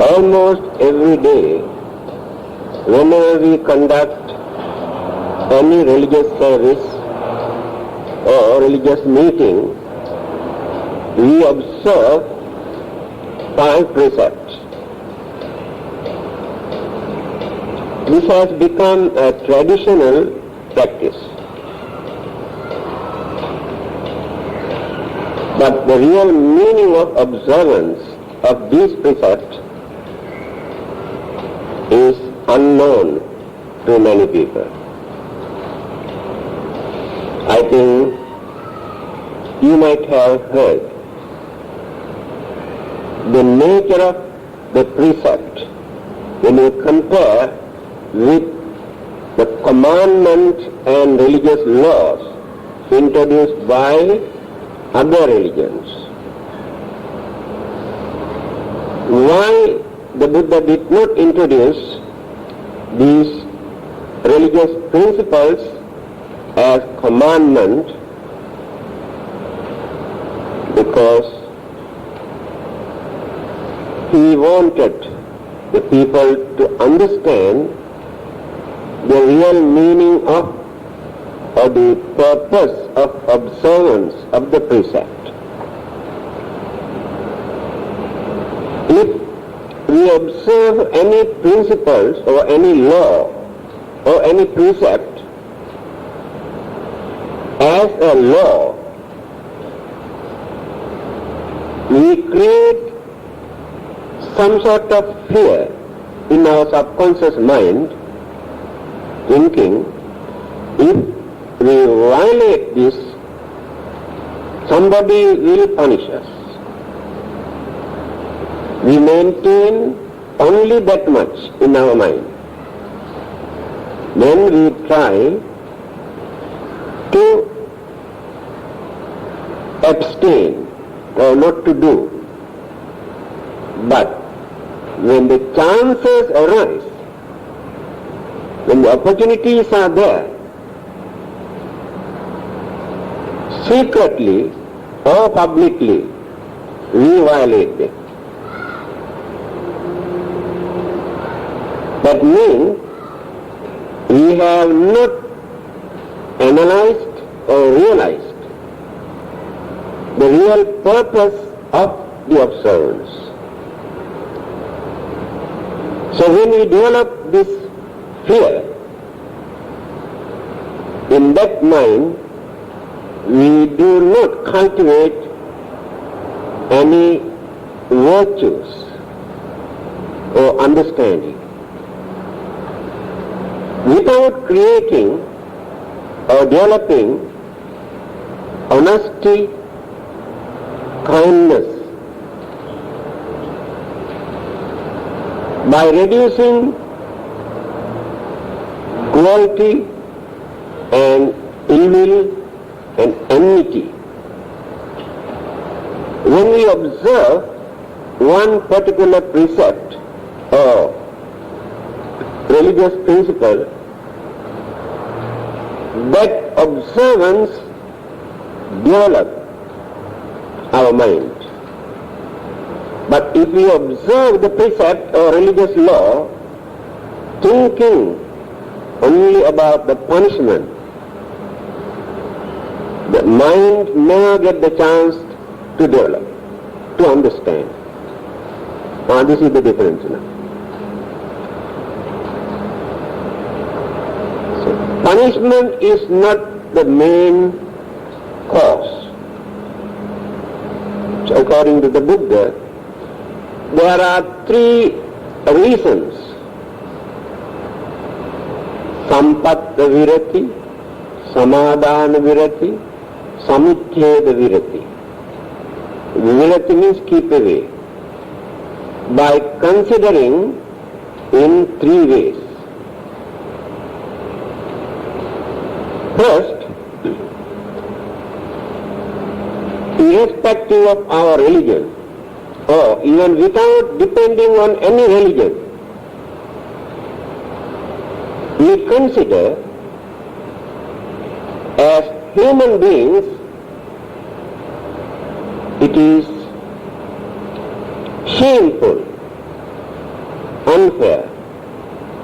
Almost every day, whenever we conduct any religious service or religious meeting, we observe 5 precepts. This has become a traditional practice. But the real meaning of observance of these precepts is unknown to many people. I think you might have heard the nature of the precept when you compare with the commandments and religious laws introduced by other religions. Why the Buddha did not introduce these religious principles as commandment? Because he wanted the people to understand the real meaning of or the purpose of observance of the precept. If we observe any principles or any law or any precept as a law, we create some sort of fear in our subconscious mind, thinking if we violate this, somebody will punish us. We maintain only that much in our mind. Then we try to abstain or not to do. But when the chances arise, when the opportunities are there, secretly or publicly, we violate them. That means we have not analyzed or realized the real purpose of the observance. So when we develop this fear, in that mind, we do not cultivate any virtues or understanding. Without creating or developing honesty, kindness, by reducing cruelty and ill will and enmity, when we observe one particular precept or religious principle, that observance develops our mind. But if we observe the precept or religious law thinking only about the punishment, the mind never gets the chance to develop, to understand. This is the difference now. So, punishment is not the main cause. So according to the Buddha, there are 3 reasons: sampatta virati, samadhana virati, samuchcheda virati. Virati means keep away. By considering in 3 ways. First, irrespective of our religion, or even without depending on any religion, we consider as human beings it is shameful unfair,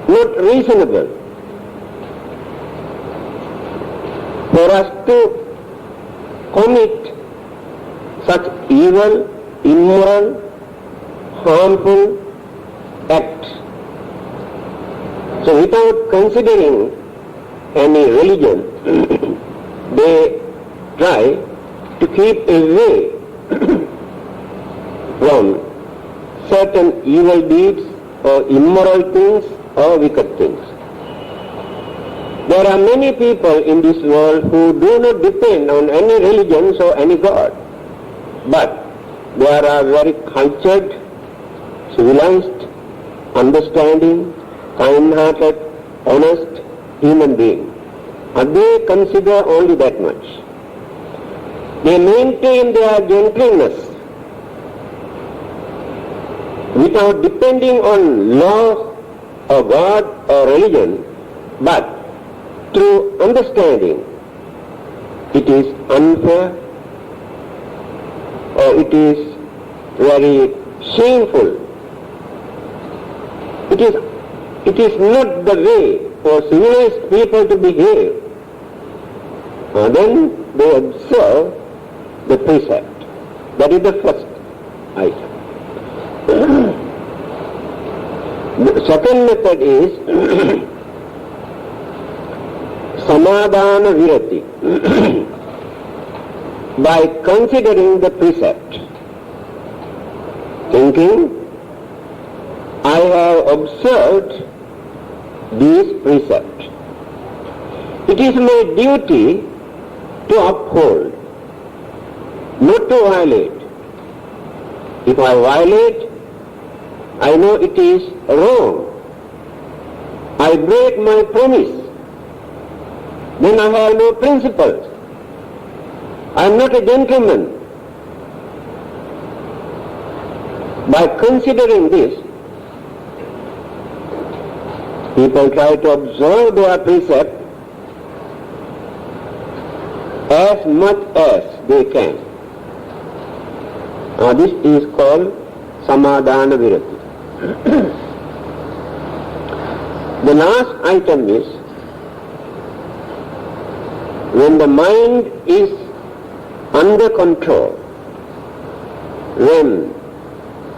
not reasonable for us to commit such evil, immoral, harmful acts. So without considering any religion, they try to keep away from certain evil deeds or immoral things or wicked things. There are many people in this world who do not depend on any religions or any God, but there are very cultured, civilized, understanding, kind-hearted, honest human beings. And they consider only that much. They maintain their gentleness without depending on law or God or religion, but through understanding it is unfair or it is very shameful. It is not the way for civilized people to behave. And then they observe the precept. That is the first item. The second method is samadhana virati, by considering the precept, thinking, I have observed these precepts. It is my duty to uphold, not to violate. If I violate, I know it is wrong. I break my promise. Then I have no principles. I am not a gentleman. By considering this, people try to observe their precept as much as they can. This is called samadhana virati. The last item is, when the mind is under control, when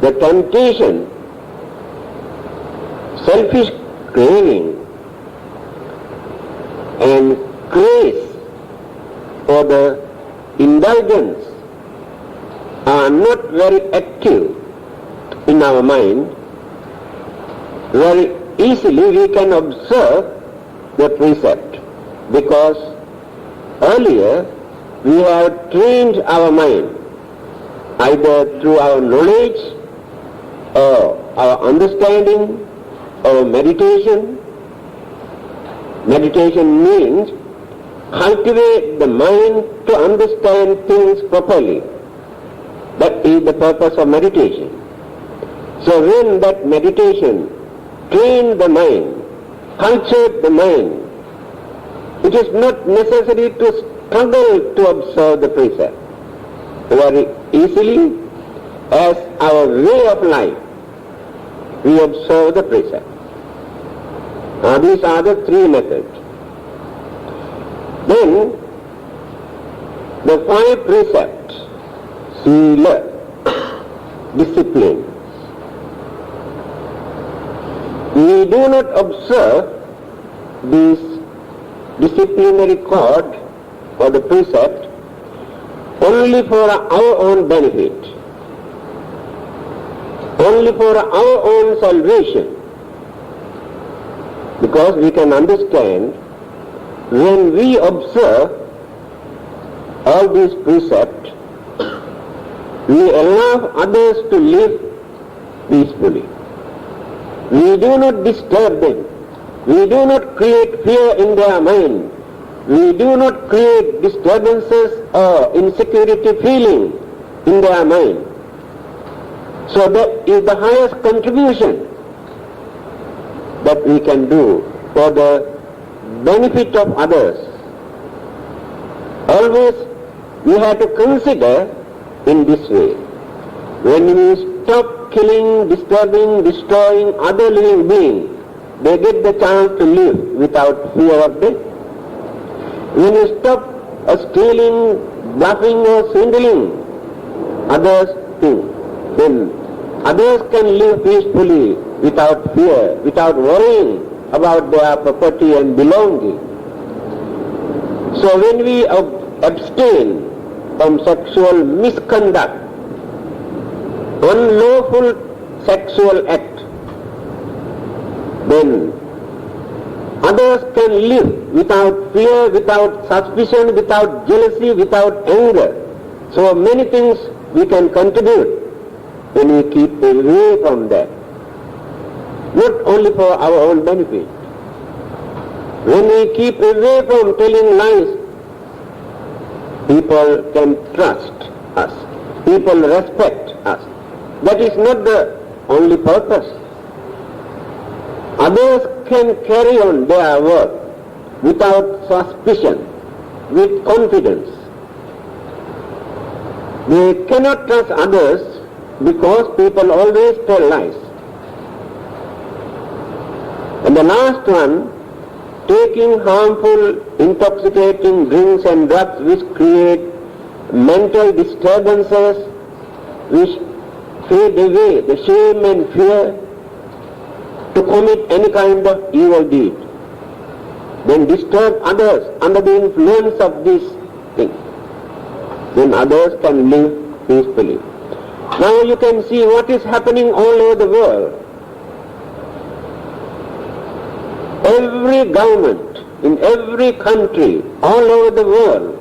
the temptation, selfish craving and craze for the indulgence are not very active in our mind, very easily we can observe the precept, because earlier we have trained our mind either through our knowledge or our understanding or meditation. Meditation means cultivate the mind to understand things properly. That is the purpose of meditation. So when that meditation trained the mind, cultured the mind, it is not necessary to struggle to observe the precept. Very easily, as our way of life, we observe the precept. These are the three methods. Then, the 5 precepts, sila, discipline. We do not observe this disciplinary code or the precept only for our own benefit, only for our own salvation, because we can understand when we observe all these precepts, we allow others to live peacefully. We do not disturb them. We do not create fear in their mind. We do not create disturbances or insecurity feeling in their mind. So that is the highest contribution that we can do for the benefit of others. Always we have to consider in this way. When we stop killing, disturbing, destroying other living beings, they get the chance to live without fear of death. When you stop stealing, bluffing or swindling others' things, then others can live peacefully without fear, without worrying about their property and belonging. So when we abstain from sexual misconduct, unlawful sexual act, then others can live without fear, without suspicion, without jealousy, without anger. So many things we can contribute when we keep away from that. Not only for our own benefit. When we keep away from telling lies, people can trust us. People respect us. That is not the only purpose. Others can carry on their work without suspicion, with confidence. They cannot trust others because people always tell lies. And the last one, taking harmful, intoxicating drinks and drugs which create mental disturbances, which fade away the shame and fear to commit any kind of evil deed, then disturb others under the influence of these things, then others can live peacefully. Now you can see what is happening all over the world. Every government in every country all over the world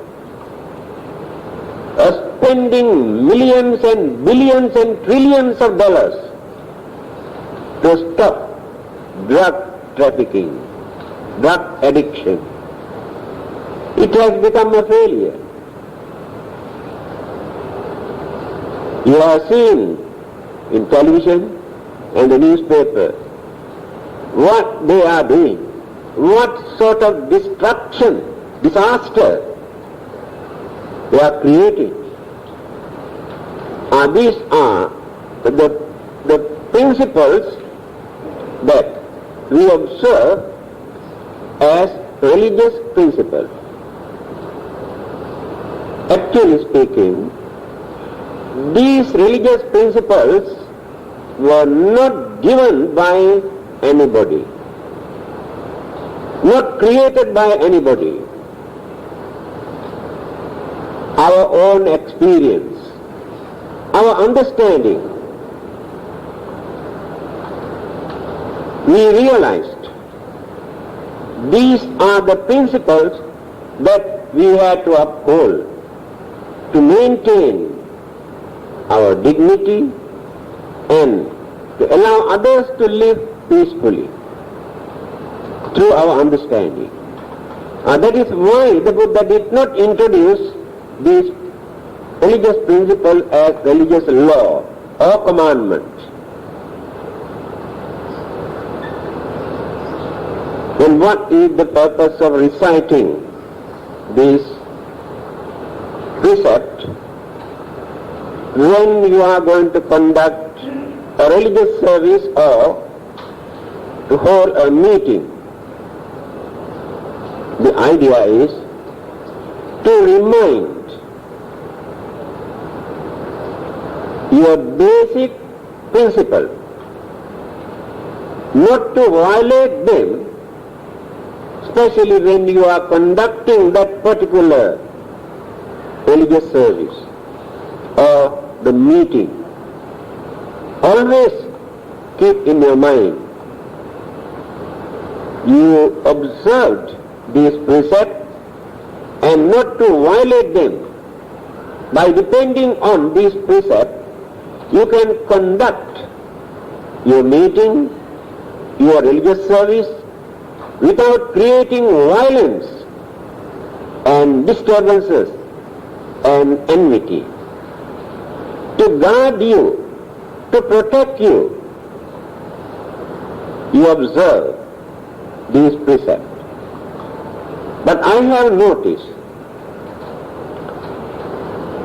are spending millions and billions and trillions of dollars to stop drug trafficking, drug addiction. It has become a failure. You have seen in television and the newspaper what they are doing, what sort of destruction, disaster they are creating. These are the principles that we observe as religious principles. Actually speaking, these religious principles were not given by anybody, not created by anybody. Our own experience, our understanding, we realized these are the principles that we have to uphold to maintain our dignity and to allow others to live peacefully through our understanding. That is why the Buddha did not introduce these religious principles as religious law or commandment. Then what is the purpose of reciting this precept when you are going to conduct a religious service or to hold a meeting? The idea is to remind your basic principle, not to violate them, especially when you are conducting that particular religious service or the meeting. Always keep in your mind, you observed these precepts and not to violate them. By depending on these precepts, you can conduct your meeting, your religious service, without creating violence and disturbances and enmity. To guard you, to protect you, you observe these precepts. But I have noticed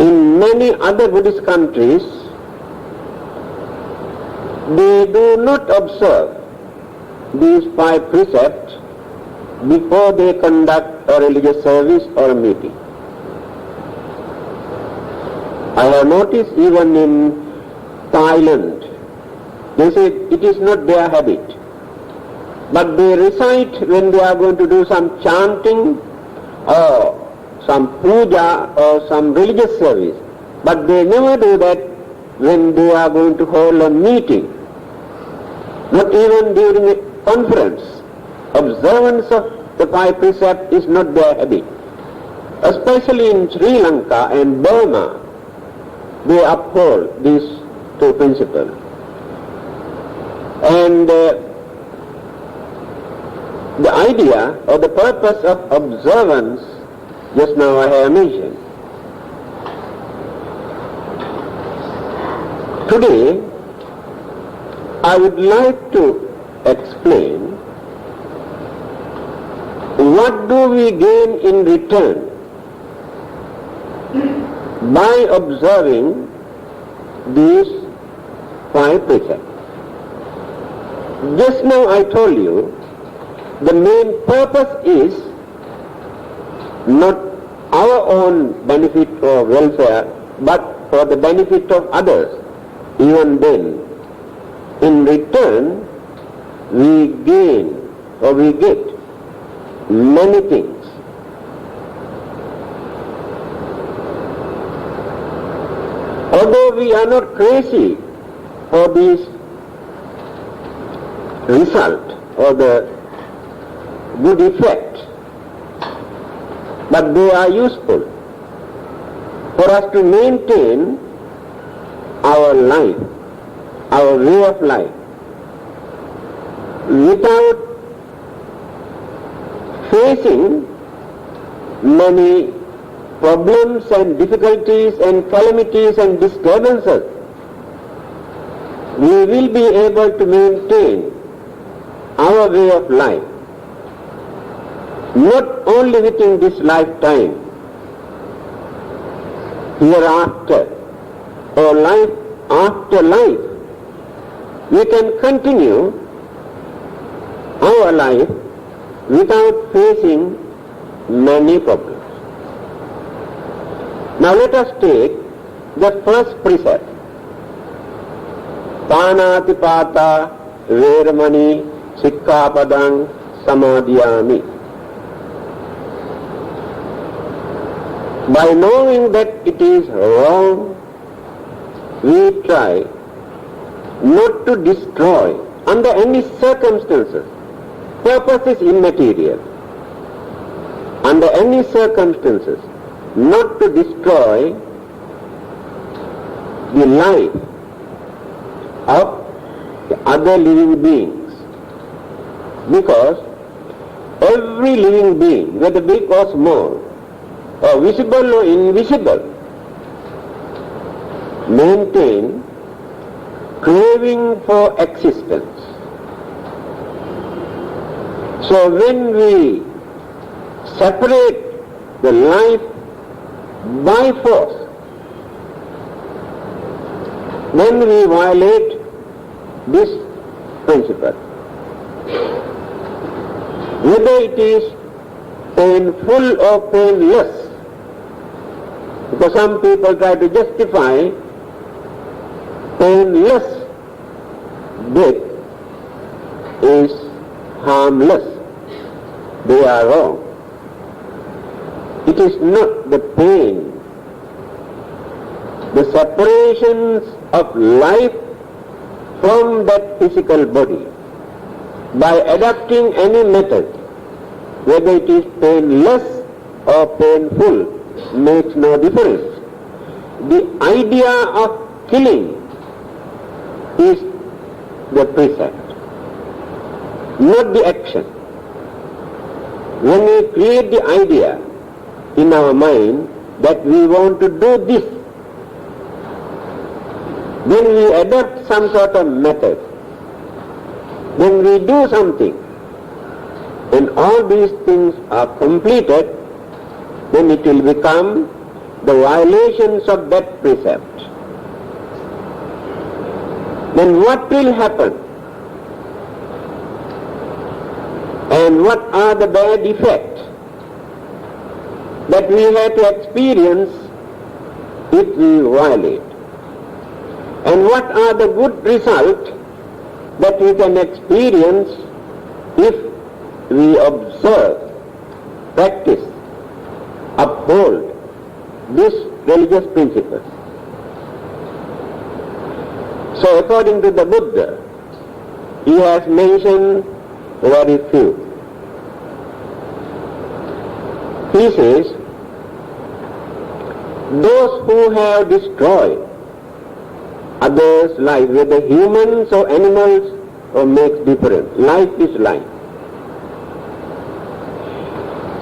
in many other Buddhist countries, they do not observe these 5 precepts before they conduct a religious service or a meeting. I have noticed even in Thailand, they say it is not their habit, but they recite when they are going to do some chanting or some puja or some religious service, but they never do that when they are going to hold a meeting, not even during a conference. Observance of the 5 precepts is not their habit. Especially in Sri Lanka and Burma, they uphold these 2 principles. And the idea or the purpose of observance, just now I have mentioned. Today, I would like to explain what do we gain in return by observing these 5 precepts. Just now I told you the main purpose is not our own benefit or welfare, but for the benefit of others. Even then, in return, we gain or we get many things. Although we are not crazy for this result or the good effect, but they are useful for us to maintain our life, our way of life, without facing many problems and difficulties and calamities and disturbances. We will be able to maintain our way of life, not only within this lifetime, hereafter, or life after life. We can continue our life without facing many problems. Now let us take the first precept. Pānātipātā Veramani Sikkhapadang Samadhiyāmi. By knowing that it is wrong, we try not to destroy under any circumstances. Purpose is immaterial. Under any circumstances, not to destroy the life of the other living beings. Because every living being, whether big or small, or visible or invisible, maintain craving for existence. So when we separate the life by force, then we violate this principle. Whether it is painful or painless, because some people try to justify painless death is harmless. They are wrong. It is not the pain, the separations of life from that physical body. By adopting any method, whether it is painless or painful, makes no difference. The idea of killing is the precept, not the action. When we create the idea in our mind that we want to do this, then we adopt some sort of method. When we do something, and all these things are completed, then it will become the violations of that precept. then what will happen? And what are the bad effects that we have to experience if we violate? And what are the good results that we can experience if we observe, practice, uphold these religious principles? So according to the Buddha, he has mentioned very few. He says, those who have destroyed others' life, whether humans or animals, or makes difference. Life is life.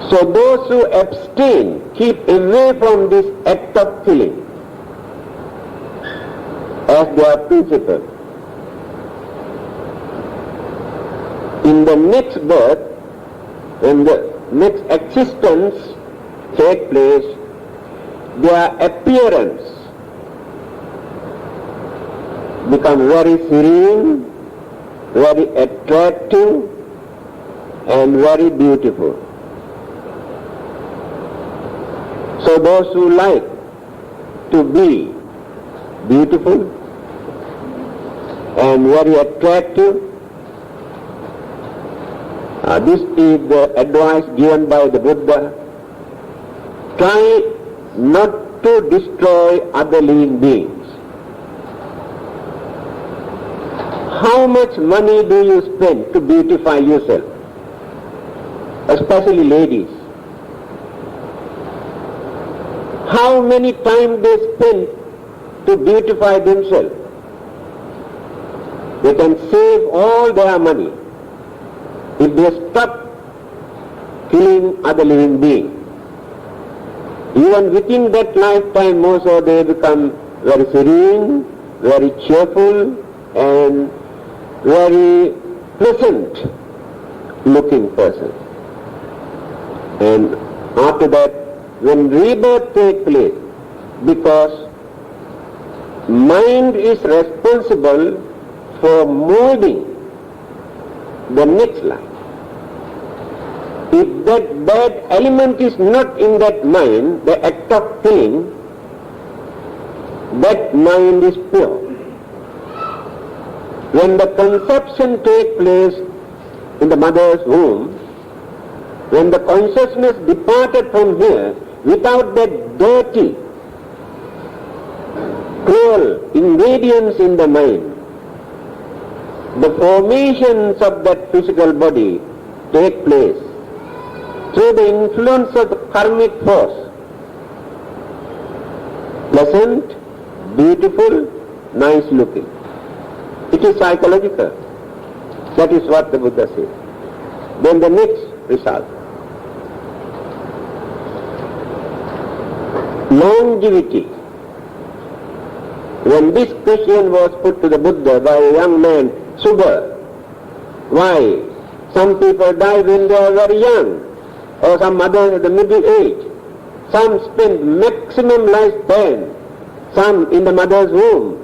So those who abstain, keep away from this act of killing as their principle. In the next birth, when the next existence take place, their appearance become very serene, very attractive, and very beautiful. So those who like to be beautiful and very attractive, this is the advice given by the Buddha. Try not to destroy other living beings. How much money do you spend to beautify yourself? Especially ladies. How many time they spend to beautify themselves? They can save all their money if they stop killing other living beings. Even within that lifetime also they become very serene, very cheerful, and very pleasant looking person. And after that, when rebirth takes place, because mind is responsible for molding the next life. If that bad element is not in that mind, the act of killing, that mind is pure. When the conception takes place in the mother's womb, when the consciousness departed from here without that dirty, cruel ingredients in the mind, the formations of that physical body take place through the influence of the karmic force. Pleasant, beautiful, nice looking. It is psychological. That is what the Buddha says. Then the next result. Longevity. When this question was put to the Buddha by a young man, Subba, why some people die when they are very young, or some others at the middle age, some spend maximum lifespan, some in the mother's womb.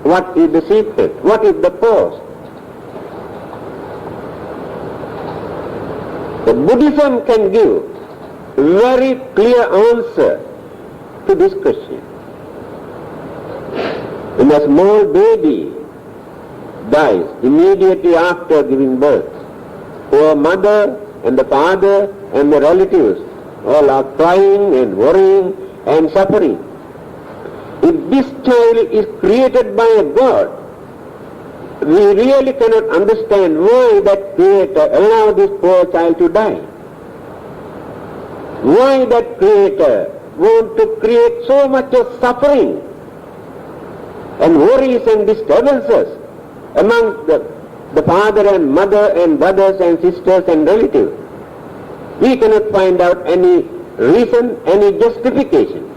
What is the secret? What is the cause? The Buddhism can give very clear answer to this question. When a small baby dies immediately after giving birth, poor mother and the father and the relatives all are crying and worrying and suffering. If this child is created by a God, we really cannot understand why that Creator allowed this poor child to die. Why that Creator want to create so much of suffering and worries and disturbances among the father and mother and brothers and sisters and relatives. We cannot find out any reason, any justification.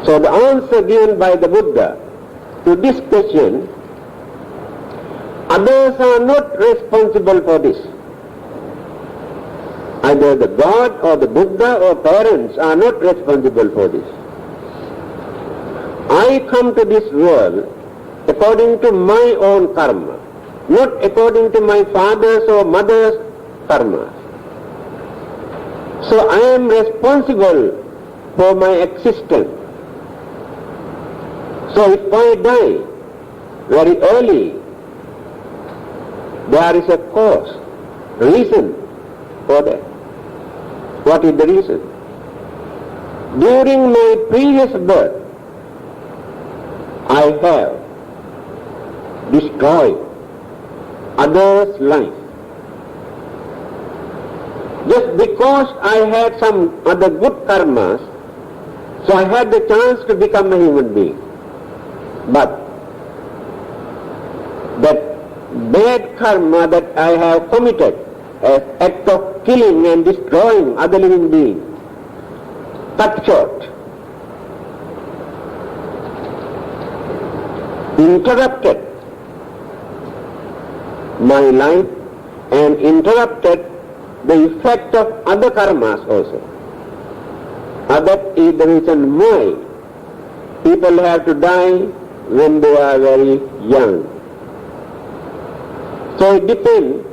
So the answer given by the Buddha to this question, others are not responsible for this. Either the God or the Buddha or parents are not responsible for this. I come to this world according to my own karma, not according to my father's or mother's karma. So I am responsible for my existence. So if I die very early, there is a cause, reason for that. What is the reason? During my previous birth, I have destroyed others' life. Just because I had some other good karmas, so I had the chance to become a human being. But that bad karma that I have committed as act of killing and destroying other living beings, cut short, interrupted my life and interrupted the effect of other karmas also. That is the reason why people have to die when they are very young. So it depends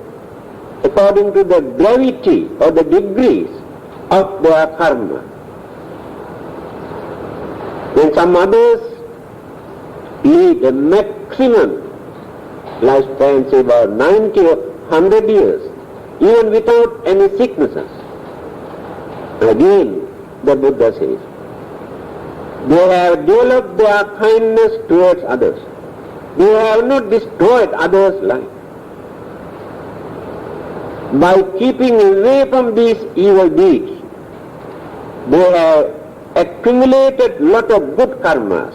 according to the gravity or the degrees of their karma. When some others lead a maximum lifespan, say about 90 or 100 years, even without any sicknesses. Again, the Buddha says, they have developed their kindness towards others. They have not destroyed others' life. By keeping away from these evil deeds, they have accumulated lot of good karmas.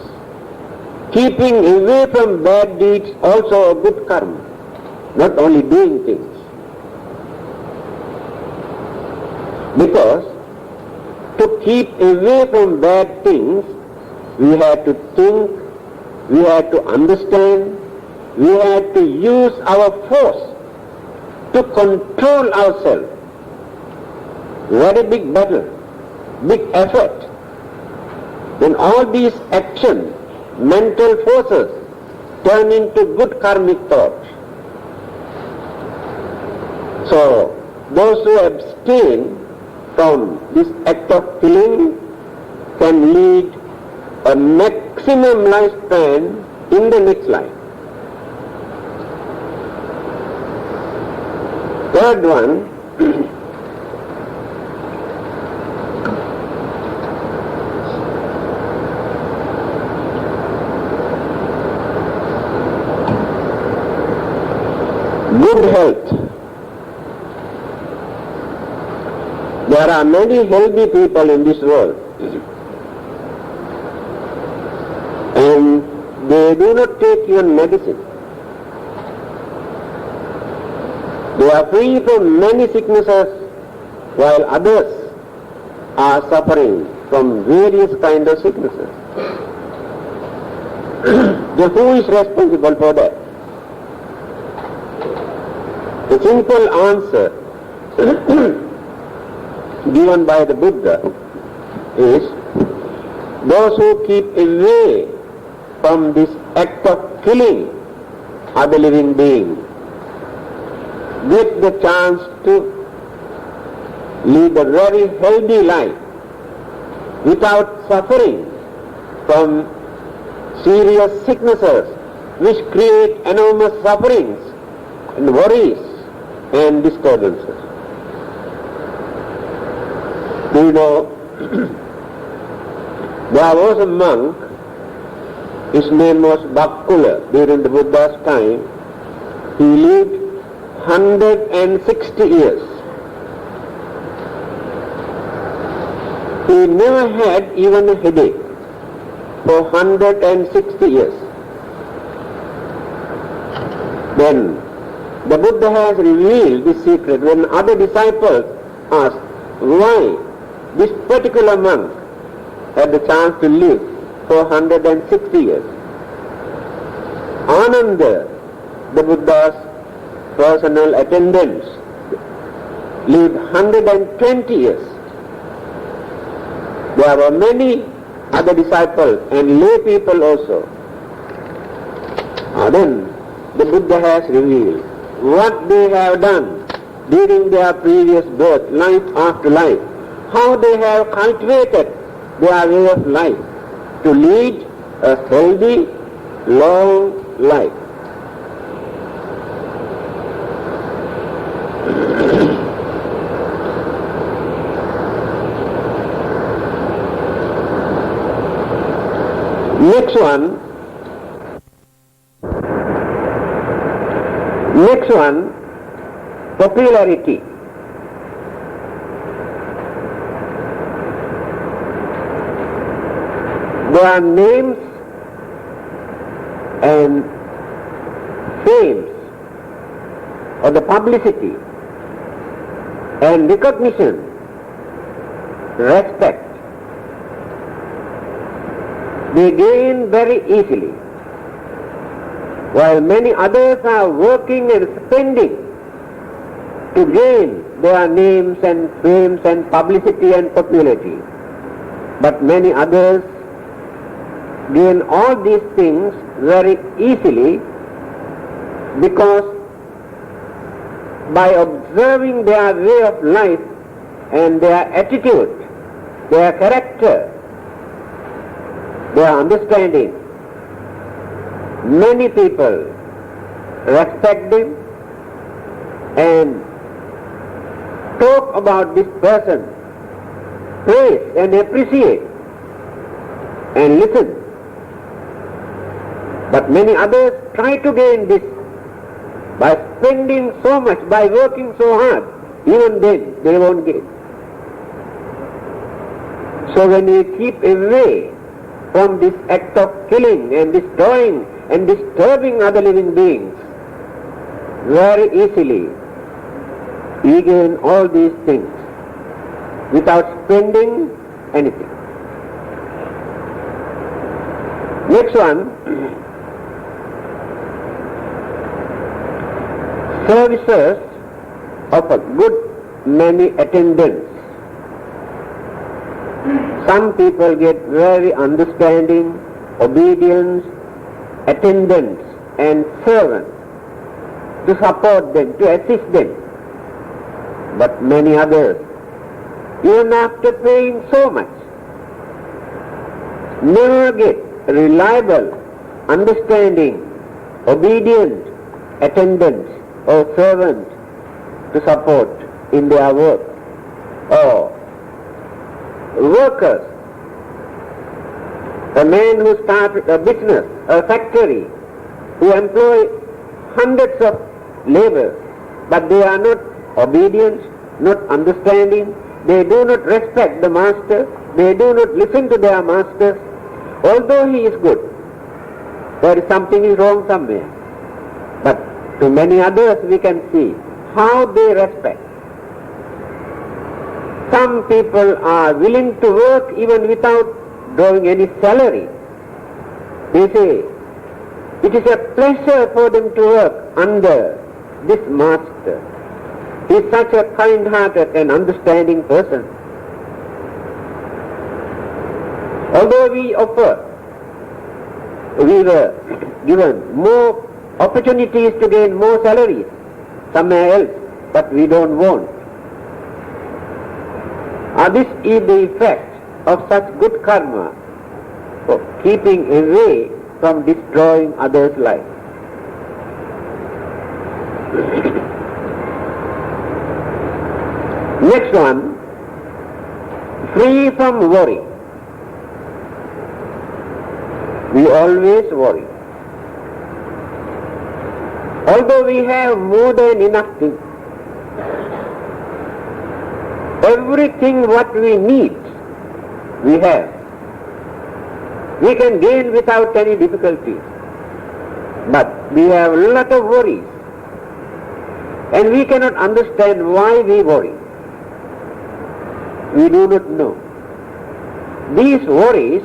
Keeping away from bad deeds also a good karma, not only doing things. Because to keep away from bad things, we have to think, we have to understand, we have to use our force to control ourselves. Very big battle, big effort. When all these actions, mental forces, turn into good karmic thoughts. So, those who abstain from this act of killing can lead a maximum lifespan in the next life. Third one, good health. There are many healthy people in this world, and they do not take even medicine. They are free from many sicknesses, while others are suffering from various kinds of sicknesses. Then who is responsible for that? The simple answer given by the Buddha is, those who keep away from this act of killing other living beings get the chance to lead a very healthy life without suffering from serious sicknesses which create enormous sufferings and worries and disturbances. Do you know, there was a monk, his name was Bakkula, during the Buddha's time. He lived 160 years. He never had even a headache for 160 years. Then the Buddha has revealed this secret when other disciples asked why this particular monk had the chance to live for 160 years. Ananda, the Buddha's personal attendants, lived 120 years. There were many other disciples and lay people also. Then the Buddha has revealed what they have done during their previous birth, life after life, how they have cultivated their way of life to lead a healthy, long life. Next one, popularity. There are names and fames or the publicity and recognition, respect. They gain very easily, while many others are working and spending to gain their names and fames and publicity and popularity. But many others gain all these things very easily because by observing their way of life and their attitude, their character, their understanding, many people respect them and talk about this person, praise and appreciate and listen. But many others try to gain this by spending so much, by working so hard. Even then they won't get. So when we keep away from this act of killing and destroying and disturbing other living beings, very easily we gain all these things without spending anything. Next one, services of a good many attendants. Some people get very understanding, obedience, attendants and servants to support them, to assist them. But many others, even after paying so much, never get reliable, understanding, obedient attendants or servants to support in their work. Or workers, a man who started a business, a factory, who employ hundreds of laborers, but they are not obedient, not understanding, they do not respect the master, they do not listen to their masters, although he is good. There is something is wrong somewhere. But to many others we can see how they respect. Some people are willing to work even without drawing any salary. They say it is a pleasure for them to work under this master. He is such a kind-hearted and understanding person. Although we were given more opportunities to gain more salaries somewhere else, but we don't want. This is the effect of such good karma, of keeping away from destroying others' life. Next one, free from worry. We always worry. Although we have more than enough things, everything what we need, we have. We can gain without any difficulties. But we have a lot of worries. And we cannot understand why we worry. We do not know. These worries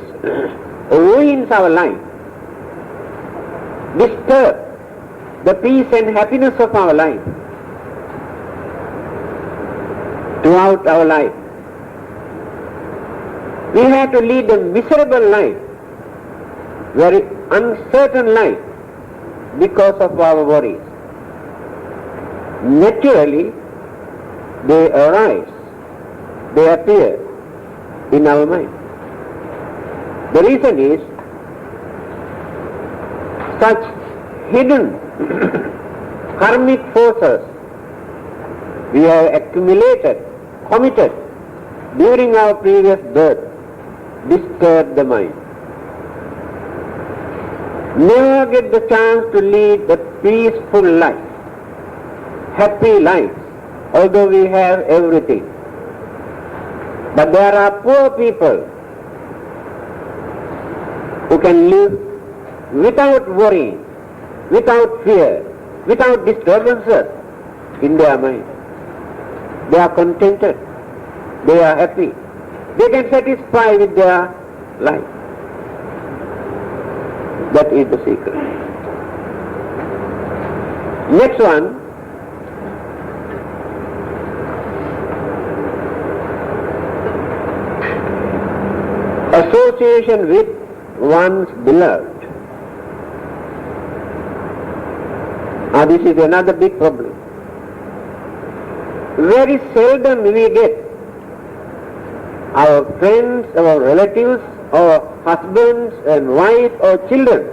ruins our life, disturb the peace and happiness of our life. Throughout our life, We have to lead a miserable life, very uncertain life, because of our worries. Naturally, they arise, they appear in our mind. The reason is such hidden karmic forces we have accumulated, committed during our previous birth disturb the mind. Never get the chance to lead a peaceful life, happy life, although we have everything. But there are poor people who can live without worrying, without fear, without disturbances in their mind. They are contented, they are happy, they can satisfy with their life. That is the secret. Next one, association with one's beloved. This is another big problem. Very seldom we get our friends, our relatives, our husbands and wives or children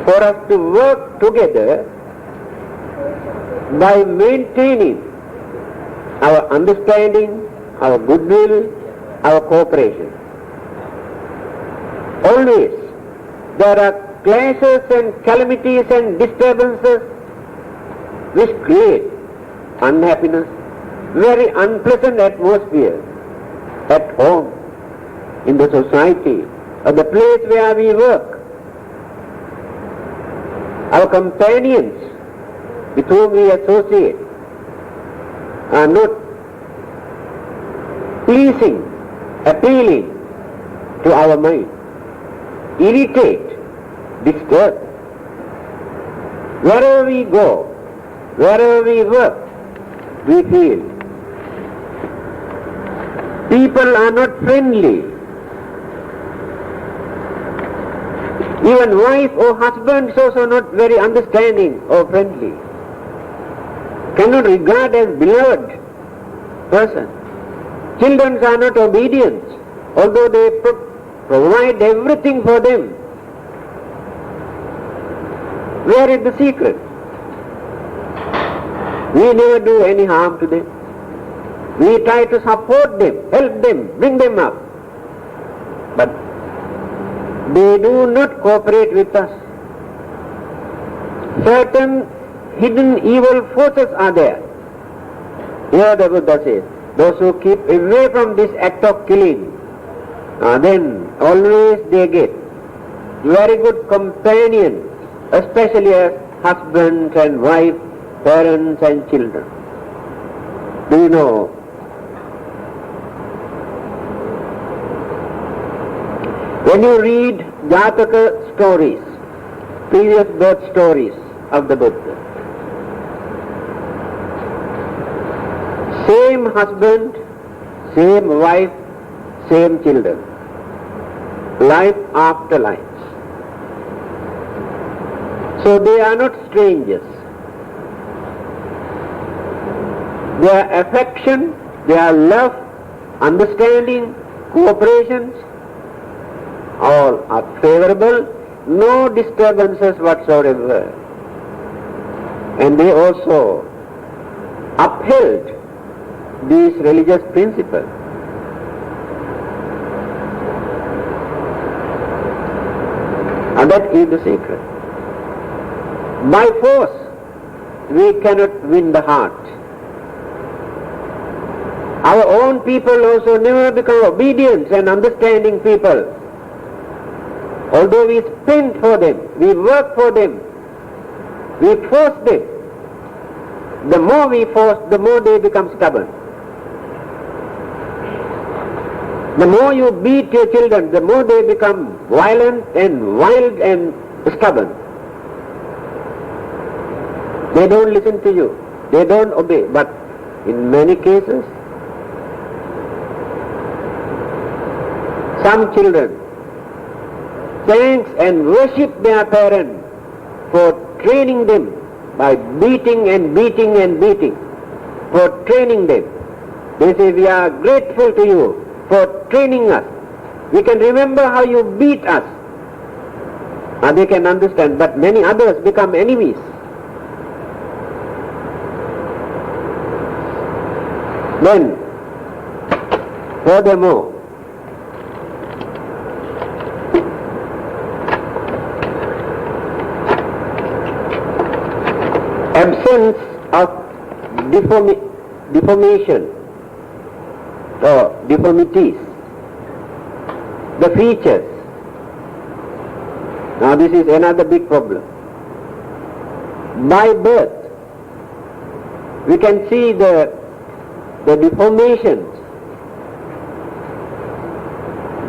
for us to work together by maintaining our understanding, our goodwill, our cooperation. Always there are clashes and calamities and disturbances which create unhappiness, very unpleasant atmosphere at home, in the society, or the place where we work. Our companions with whom we associate are not pleasing, appealing to our mind, irritate, disturb. Wherever we go, wherever we work, we feel people are not friendly. Even wife or husband is also not very understanding or friendly. Cannot regard as beloved person. Children are not obedient, although they provide everything for them. Where is the secret? We never do any harm to them. We try to support them, help them, bring them up. But they do not cooperate with us. Certain hidden evil forces are there. Here the Buddha says, those who keep away from this act of killing, then always they get very good companions, especially as husbands and wives, parents and children. Do you know? When you read Jataka stories, previous birth stories of the Buddha, same husband, same wife, same children, life after life. So they are not strangers. Their affection, their love, understanding, cooperation, all are favorable, no disturbances whatsoever. And they also upheld these religious principles. And that is the secret. By force, we cannot win the heart. Our own people also never become obedient and understanding people. Although we spend for them, we work for them, we force them. The more we force, the more they become stubborn. The more you beat your children, the more they become violent and wild and stubborn. They don't listen to you, they don't obey. But in many cases, Some children thanks and worship their parents for training them by beating and beating and beating, for training them. They say, we are grateful to you for training us. We can remember how you beat us. And they can understand, but many others become enemies. Then, furthermore, absence of deformation or deformities, the features. Now this is another big problem. By birth, we can see the deformations,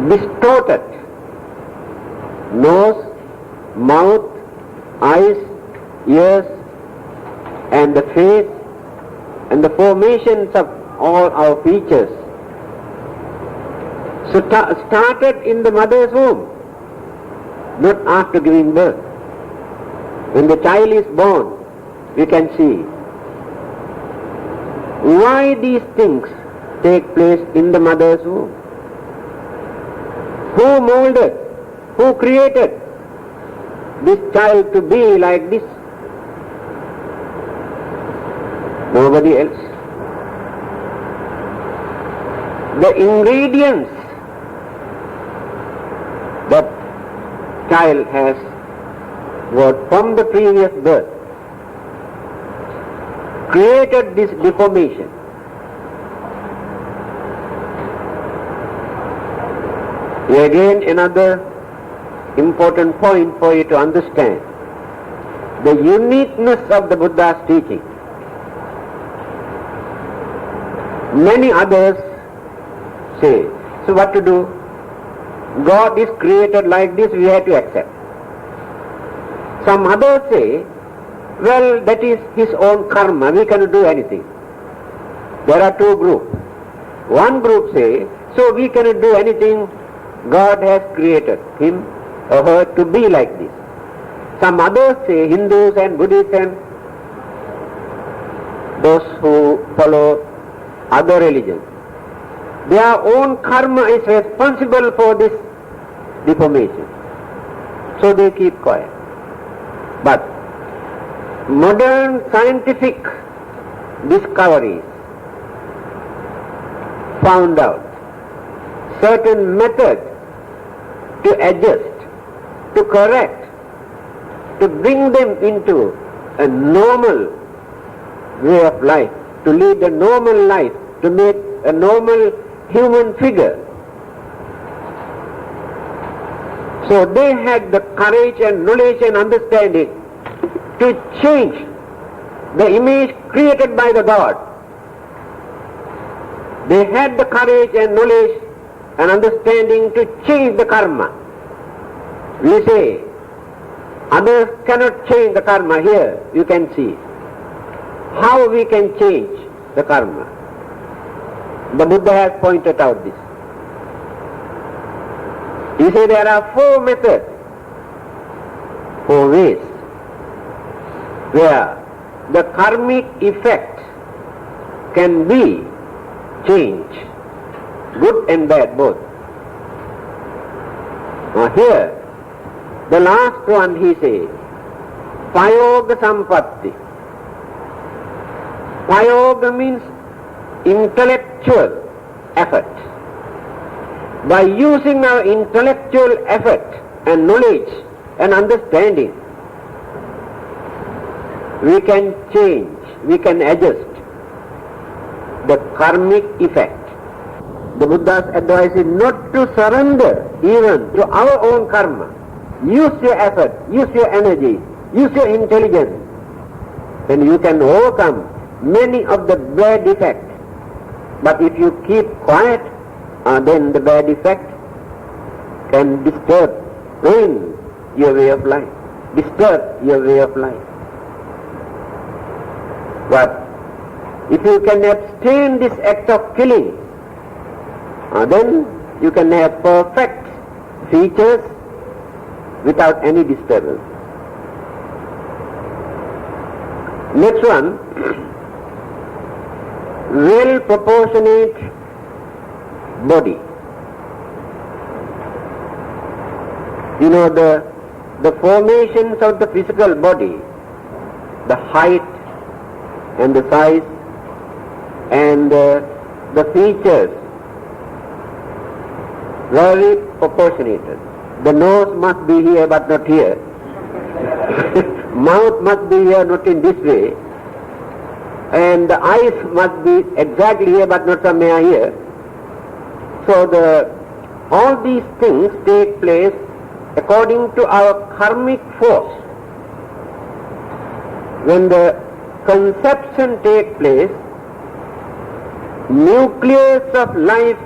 distorted nose, mouth, eyes, ears, and the face, and the formations of all our features. So started in the mother's womb, not after giving birth. When the child is born, we can see why these things take place in the mother's womb. Who molded, who created this child to be like this? Nobody else. The ingredients that child has got from the previous birth created this deformation. Again, another important point for you to understand the uniqueness of the Buddha's teaching. Many others say, so what to do? God is created like this, we have to accept. Some others say, well, that is his own karma, we cannot do anything. There are two groups. One group say, so we cannot do anything, God has created him or her to be like this. Some others say, Hindus and Buddhists and those who follow other religions, their own karma is responsible for this deformation. So they keep quiet. But modern scientific discoveries found out certain methods to adjust, to correct, to bring them into a normal way of life, to lead a normal life, to make a normal human figure. So they had the courage and knowledge and understanding to change the image created by the God. They had the courage and knowledge and understanding to change the karma. We say, others cannot change the karma. Here you can see how we can change the karma. The Buddha has pointed out this. He said there are 4 methods, 4 ways, where the karmic effect can be changed, good and bad both. Now here, the last one he says, Payoga Sampatti. Payoga means intellectual effort. By using our intellectual effort and knowledge and understanding, we can change, we can adjust the karmic effect. The Buddha's advice is not to surrender even to our own karma. Use your effort, use your energy, use your intelligence, then you can overcome many of the bad effects. But if you keep quiet, then the bad effect can disturb, ruin your way of life, disturb your way of life. But if you can abstain this act of killing, then you can have perfect features without any disturbance. Next one, well proportionate body. You know, the formations of the physical body, the height and the size and the features, very proportionated. The nose must be here but not here. Mouth must be here, not in this way. And the eyes must be exactly here but not somewhere here. So all these things take place according to our karmic force. When the conception takes place, nucleus of life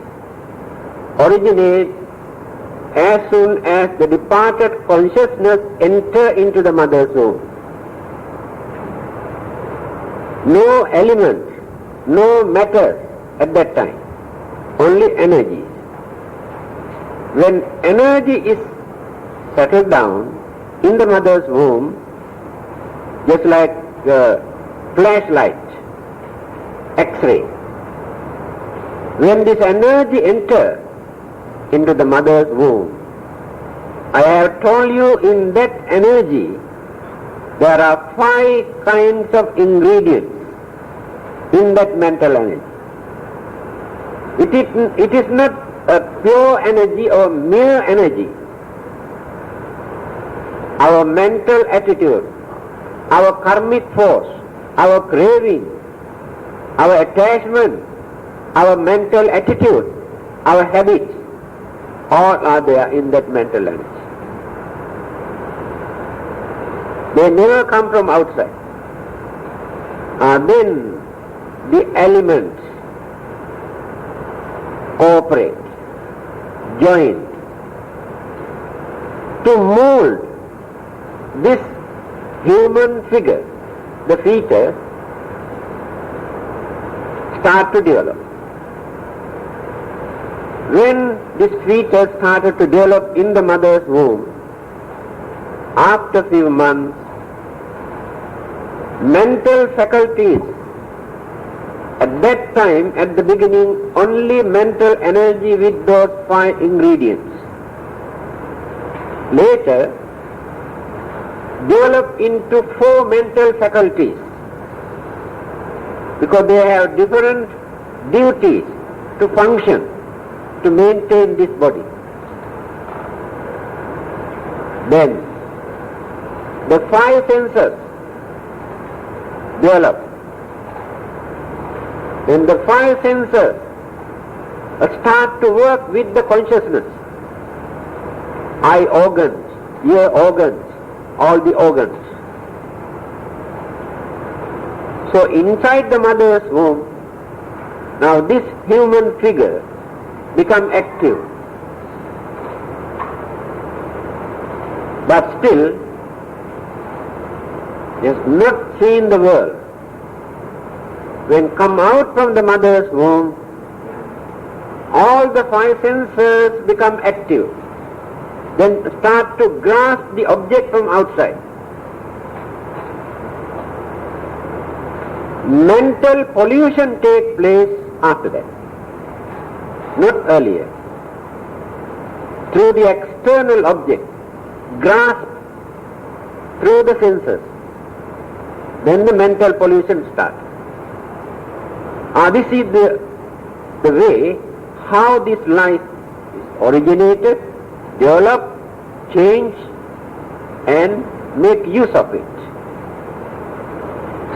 originates as soon as the departed consciousness enter into the mother's womb. No element, no matter at that time, only energy. When energy is settled down in the mother's womb, just like flashlight, X-ray, when this energy enters into the mother's womb, I have told you in that energy there are 5 kinds of ingredients in that mental energy. It is not a pure energy or mere energy. Our mental attitude, our karmic force, our craving, our attachment, our mental attitude, our habits, all are there in that mental energy. They never come from outside. Then the elements cooperate, join to mold this human figure. The features start to develop. When this feature started to develop in the mother's womb, after few months, mental faculties, at that time, at the beginning, only mental energy with those 5 ingredients. Later, develop into 4 mental faculties, because they have different duties to function, to maintain this body. Then, the 5 senses develop. Then the 5 senses start to work with the consciousness. Eye organs, ear organs, all the organs. So inside the mother's womb, now this human figure become active. But still, he has not seen the world. When come out from the mother's womb, all the 5 senses become active. Then start to grasp the object from outside. Mental pollution takes place after that, not earlier. Through the external object, grasp through the senses, then the mental pollution starts. This is the way how this life is originated, developed, changed, and make use of it.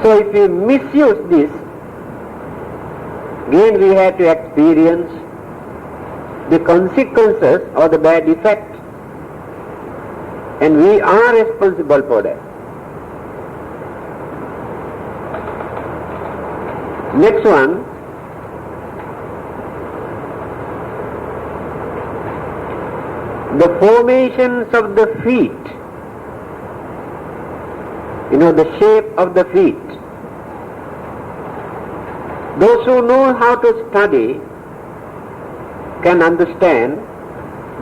So if we misuse this, again we have to experience the consequences or the bad effect, and we are responsible for that. Next one, the formations of the feet. You know, the shape of the feet. Those who know how to study can understand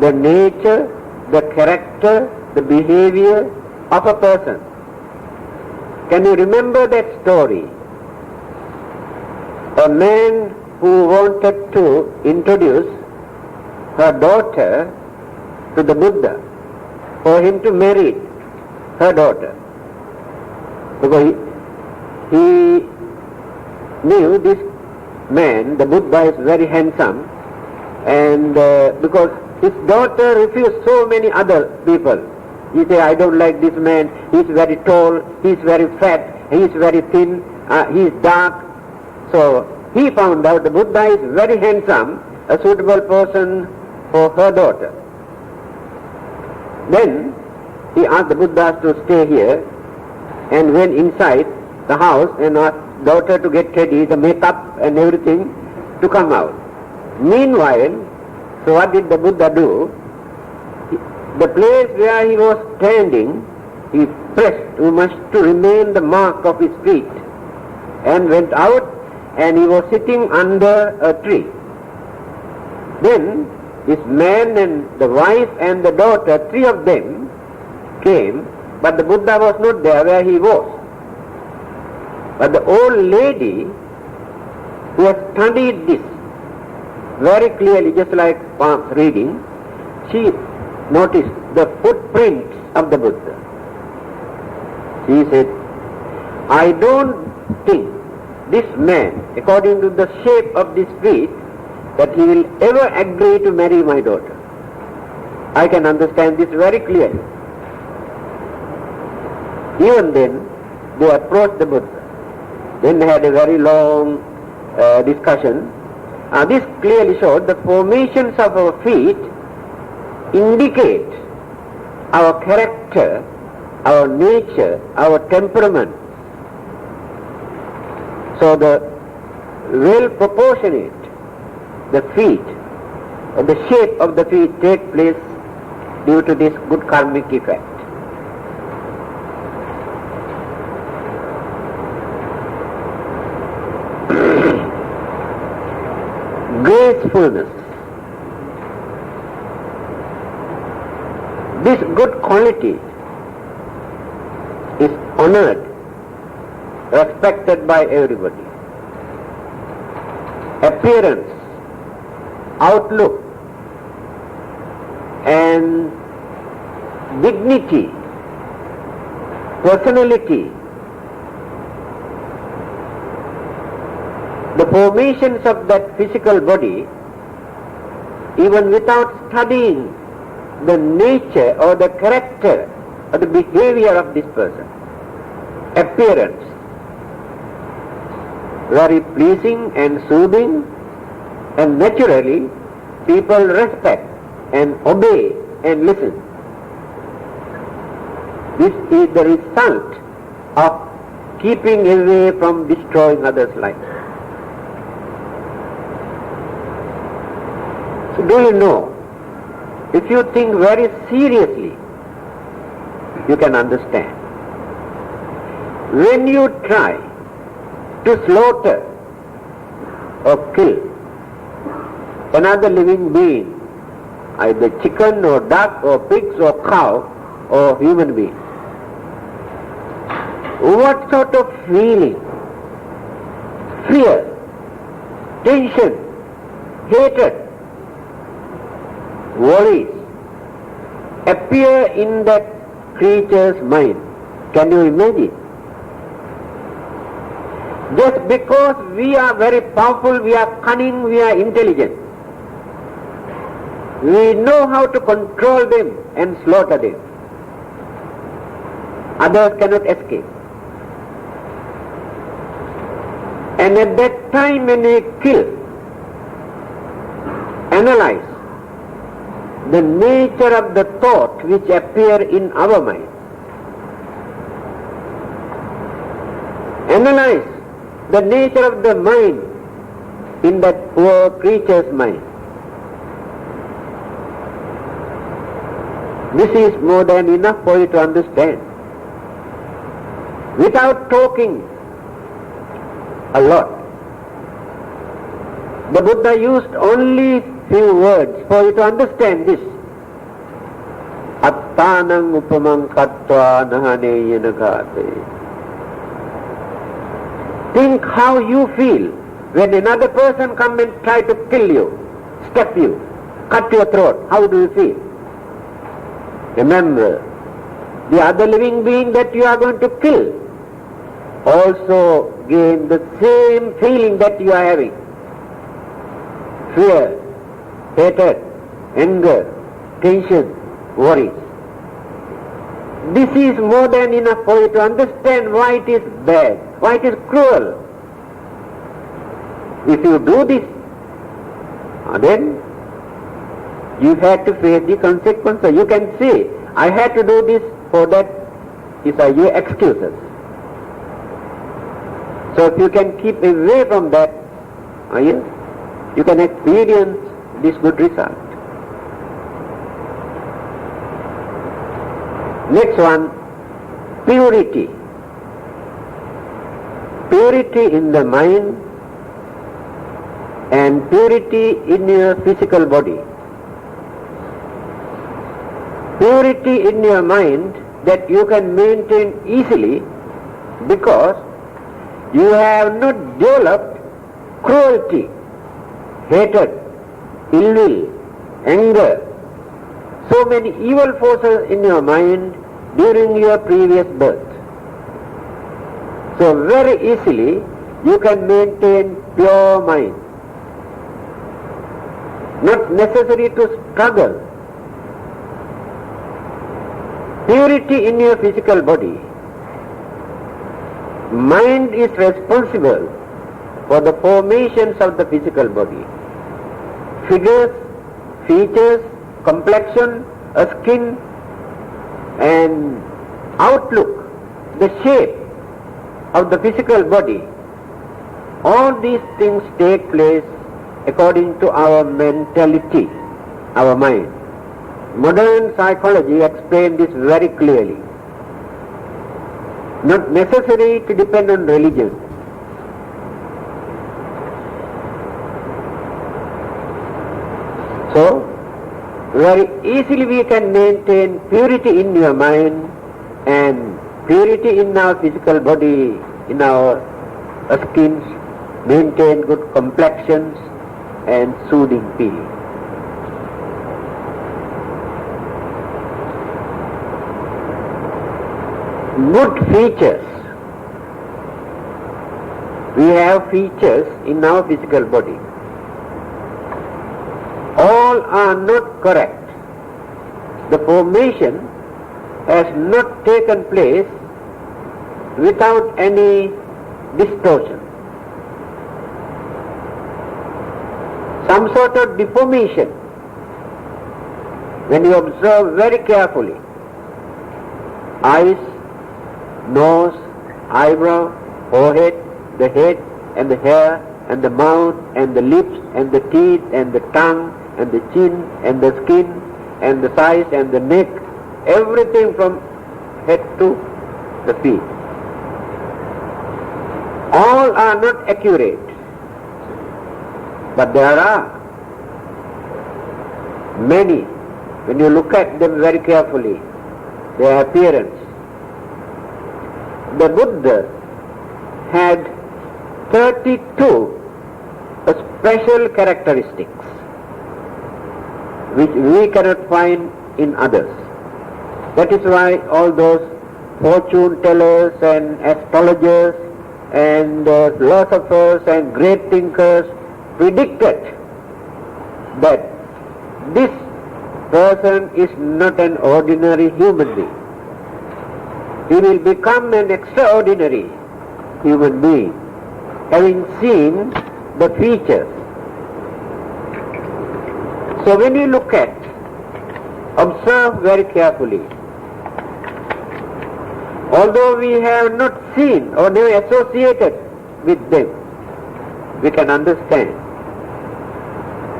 the nature, the character, the behavior of a person. Can you remember that story? A man who wanted to introduce her daughter to the Buddha, for him to marry her daughter. Because he knew this man, the Buddha, is very handsome, and because his daughter refused so many other people. He said, I don't like this man, he's very tall, he's very fat, he's very thin, he's dark. So he found out the Buddha is very handsome, a suitable person for her daughter. Then he asked the Buddha to stay here and went inside the house and asked daughter to get ready, the makeup and everything, to come out. Meanwhile, so what did the Buddha do? The place where he was standing, he pressed too much to remain the mark of his feet, and went out, and he was sitting under a tree. Then this man and the wife and the daughter, three of them came, but the Buddha was not there where he was. But the old lady who had studied this very clearly, just like palm reading, she noticed the footprints of the Buddha. She said, I don't think this man, according to the shape of this feet, that he will ever agree to marry my daughter. I can understand this very clearly. Even then, they approached the Buddha. Then they had a very long discussion. This clearly showed the formations of our feet indicate our character, our nature, our temperament. So the well proportionate the feet, or the shape of the feet take place due to this good karmic effect. Gracefulness. This good quality is honored, respected by everybody. Appearance, outlook, and dignity, personality, the formations of that physical body, even without studying the nature or the character or the behavior of this person. Appearance, very pleasing and soothing, and naturally people respect and obey and listen. This is the result of keeping away from destroying others' lives. So do you know, if you think very seriously, you can understand. When you try to slaughter or kill another living being, either chicken or duck or pigs or cow or human being, what sort of feeling, fear, tension, hatred, worries appear in that creature's mind? Can you imagine? Just because we are very powerful, we are cunning, we are intelligent, we know how to control them and slaughter them. Others cannot escape. And at that time when we kill, analyze the nature of the thought which appear in our mind. Analyze the nature of the mind in that poor creature's mind. This is more than enough for you to understand. Without talking a lot, the Buddha used only few words for you to understand this. Attanang upamang kattva nahaneyana ghate. Think how you feel when another person comes and try to kill you, stab you, cut your throat. How do you feel? Remember, the other living being that you are going to kill also gain the same feeling that you are having. Fear, hatred, anger, tension, worries. This is more than enough for you to understand why it is bad, why it is cruel. If you do this, then you have to face the consequences. You can say, I had to do this for that. These are your excuses. So if you can keep away from that, you can experience this good result. Next one, purity. Purity in the mind and purity in your physical body. Purity in your mind that you can maintain easily because you have not developed cruelty, hatred, ill will, anger, so many evil forces in your mind during your previous birth. So very easily you can maintain pure mind. Not necessary to struggle. Purity in your physical body. Mind is responsible for the formations of the physical body. Figures, features, complexion, a skin and outlook, the shape of the physical body. All these things take place according to our mentality, our mind. Modern psychology explains this very clearly. Not necessary to depend on religion. So, very easily we can maintain purity in your mind and purity in our physical body, in our skins, maintain good complexions and soothing feeling. Good features. We have features in our physical body. All are not correct. The formation has not taken place without any distortion. Some sort of deformation, when you observe very carefully, eyes, nose, eyebrow, forehead, the head and the hair and the mouth and the lips and the teeth and the tongue and the chin and the skin and the size and the neck, everything from head to the feet. All are not accurate, but there are many, when you look at them very carefully, their appearance. The Buddha had 32 special characteristics which we cannot find in others. That is why all those fortune tellers and astrologers and philosophers and great thinkers predicted that this person is not an ordinary human being. He will become an extraordinary human being, having seen the features. So when you look at, observe very carefully, although we have not seen or never associated with them, we can understand.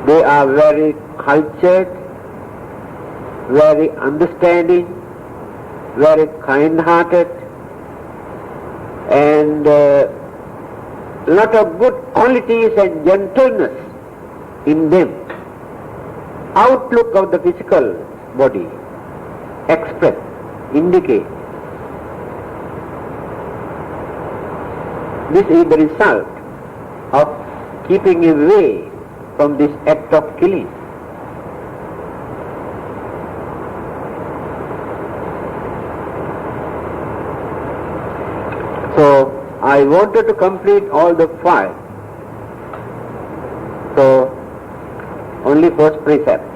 They are very cultured, very understanding, very kind-hearted, and lot of good qualities and gentleness in them. outlook of the physical body express, indicate. This is the result of keeping away from this act of killing. So I wanted to complete all the 5. So only first precept.